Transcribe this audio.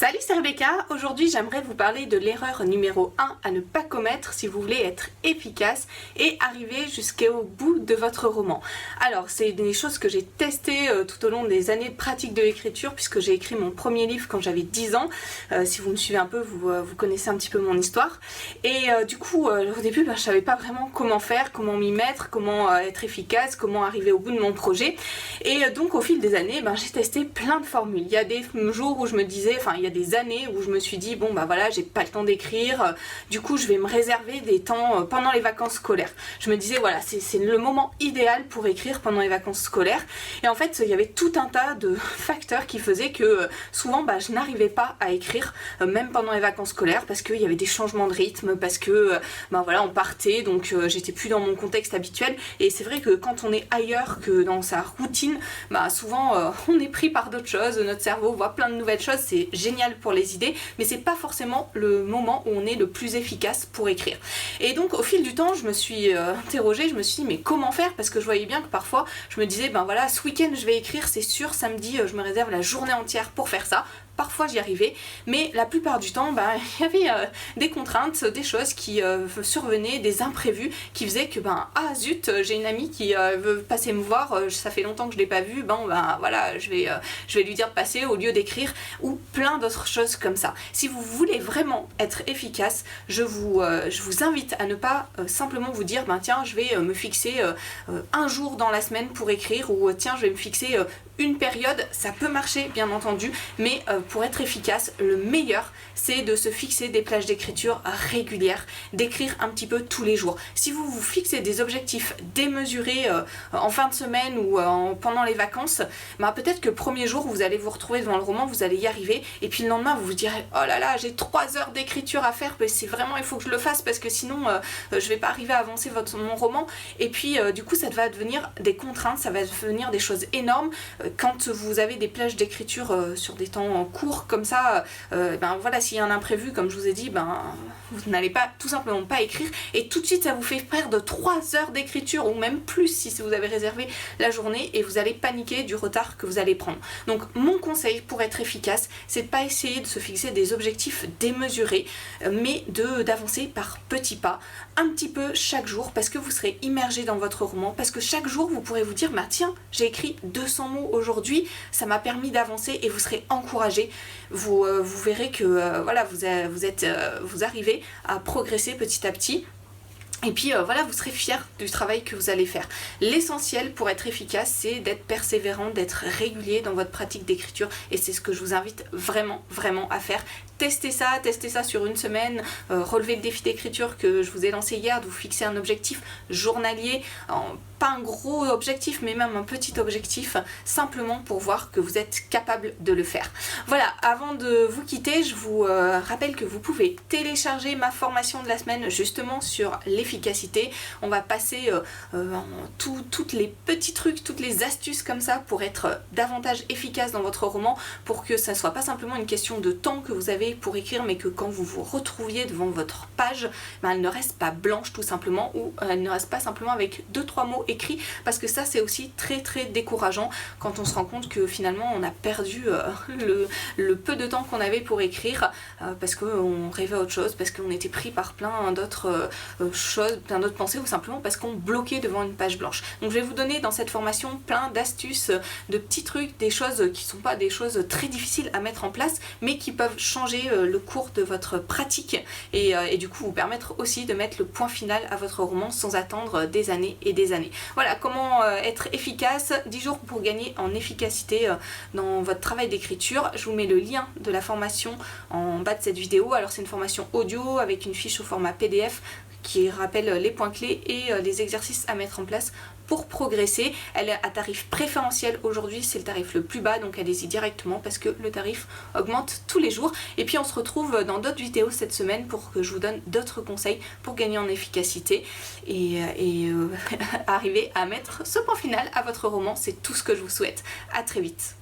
Salut, c'est Rebecca. Aujourd'hui, j'aimerais vous parler de l'erreur numéro 1 à ne pas commettre si vous voulez être efficace et arriver jusqu'au bout de votre roman. Alors, c'est des choses que j'ai testées tout au long des années de pratique de l'écriture, puisque j'ai écrit mon premier livre quand j'avais 10 ans. Si vous me suivez un peu, vous connaissez un petit peu mon histoire. Et du coup, au début, je savais pas vraiment comment faire, comment m'y mettre, comment être efficace, comment arriver au bout de mon projet. Et donc, au fil des années, j'ai testé plein de formules. Il y a des jours où je me disais, il y a des années où je me suis dit bon voilà, j'ai pas le temps d'écrire, du coup je vais me réserver des temps pendant les vacances scolaires. Je me disais voilà, c'est le moment idéal pour écrire pendant les vacances scolaires. Et en fait il y avait tout un tas de facteurs qui faisaient que souvent je n'arrivais pas à écrire même pendant les vacances scolaires, parce qu'il y avait des changements de rythme, parce que voilà, on partait, donc j'étais plus dans mon contexte habituel. Et c'est vrai que quand on est ailleurs que dans sa routine, souvent on est pris par d'autres choses, notre cerveau voit plein de nouvelles choses, c'est génial pour les idées, mais c'est pas forcément le moment où on est le plus efficace pour écrire. Et donc au fil du temps, je me suis interrogée, je me suis dit mais comment faire, parce que je voyais bien que parfois je me disais voilà, ce week-end je vais écrire, c'est sûr, samedi je me réserve la journée entière pour faire ça. Parfois j'y arrivais, mais la plupart du temps, il y avait des contraintes, des choses qui survenaient, des imprévus qui faisaient que ah zut, j'ai une amie qui veut passer me voir, ça fait longtemps que je l'ai pas vue, voilà, je vais lui dire de passer au lieu d'écrire, ou plein d'autres choses comme ça. Si vous voulez vraiment être efficace, je vous invite à ne pas simplement vous dire tiens, je vais me fixer un jour dans la semaine pour écrire, ou tiens, je vais me fixer une période. Ça peut marcher bien entendu, mais pour être efficace, le meilleur c'est de se fixer des plages d'écriture régulières, d'écrire un petit peu tous les jours. Si vous vous fixez des objectifs démesurés en fin de semaine ou pendant les vacances, peut-être que le premier jour vous allez vous retrouver devant le roman, vous allez y arriver, et puis le lendemain vous vous direz oh là là, j'ai 3 heures d'écriture à faire, c'est vraiment, il faut que je le fasse parce que sinon je vais pas arriver à avancer mon roman. Et puis du coup ça va devenir des contraintes, ça va devenir des choses énormes. Quand vous avez des plages d'écriture sur des temps courts comme ça, voilà, s'il y a un imprévu, comme je vous ai dit, vous n'allez pas tout simplement pas écrire, et tout de suite ça vous fait perdre 3 heures d'écriture, ou même plus si vous avez réservé la journée, et vous allez paniquer du retard que vous allez prendre. Donc mon conseil pour être efficace, c'est de pas essayer de se fixer des objectifs démesurés, mais d'avancer par petits pas, un petit peu chaque jour, parce que vous serez immergé dans votre roman, parce que chaque jour vous pourrez vous dire tiens, j'ai écrit 200 mots aujourd'hui, ça m'a permis d'avancer, et vous serez encouragé. Vous verrez que voilà, vous arrivez à progresser petit à petit. Et puis voilà, vous serez fiers du travail que vous allez faire. L'essentiel pour être efficace, c'est d'être persévérant, d'être régulier dans votre pratique d'écriture, et c'est ce que je vous invite vraiment à faire. Testez ça sur une semaine, relevez le défi d'écriture que je vous ai lancé hier, de vous fixer un objectif journalier, pas un gros objectif, mais même un petit objectif, simplement pour voir que vous êtes capable de le faire. Voilà, avant de vous quitter, je vous rappelle que vous pouvez télécharger ma formation de la semaine justement sur l'efficacité. On va passer toutes les petits trucs, toutes les astuces comme ça pour être davantage efficace dans votre roman, pour que ça ne soit pas simplement une question de temps que vous avez pour écrire, mais que quand vous vous retrouviez devant votre page, elle ne reste pas blanche tout simplement, ou elle ne reste pas simplement avec 2-3 mots écrits, parce que ça c'est aussi très décourageant quand on se rend compte que finalement on a perdu le peu de temps qu'on avait pour écrire, parce qu'on rêvait à autre chose, parce qu'on était pris par plein d'autres choses, plein d'autres pensées, ou simplement parce qu'on bloquait devant une page blanche. Donc je vais vous donner dans cette formation plein d'astuces, de petits trucs, des choses qui ne sont pas des choses très difficiles à mettre en place, mais qui peuvent changer le cours de votre pratique, et du coup vous permettre aussi de mettre le point final à votre roman sans attendre des années et des années. Voilà comment être efficace, 10 jours pour gagner en efficacité dans votre travail d'écriture. Je vous mets le lien de la formation en bas de cette vidéo. Alors c'est une formation audio avec une fiche au format PDF qui rappelle les points clés et les exercices à mettre en place pour progresser. Elle est à tarif préférentiel aujourd'hui, c'est le tarif le plus bas, donc allez-y directement parce que le tarif augmente tous les jours. Et puis on se retrouve dans d'autres vidéos cette semaine pour que je vous donne d'autres conseils pour gagner en efficacité et arriver à mettre ce point final à votre roman. C'est tout ce que je vous souhaite. À très vite.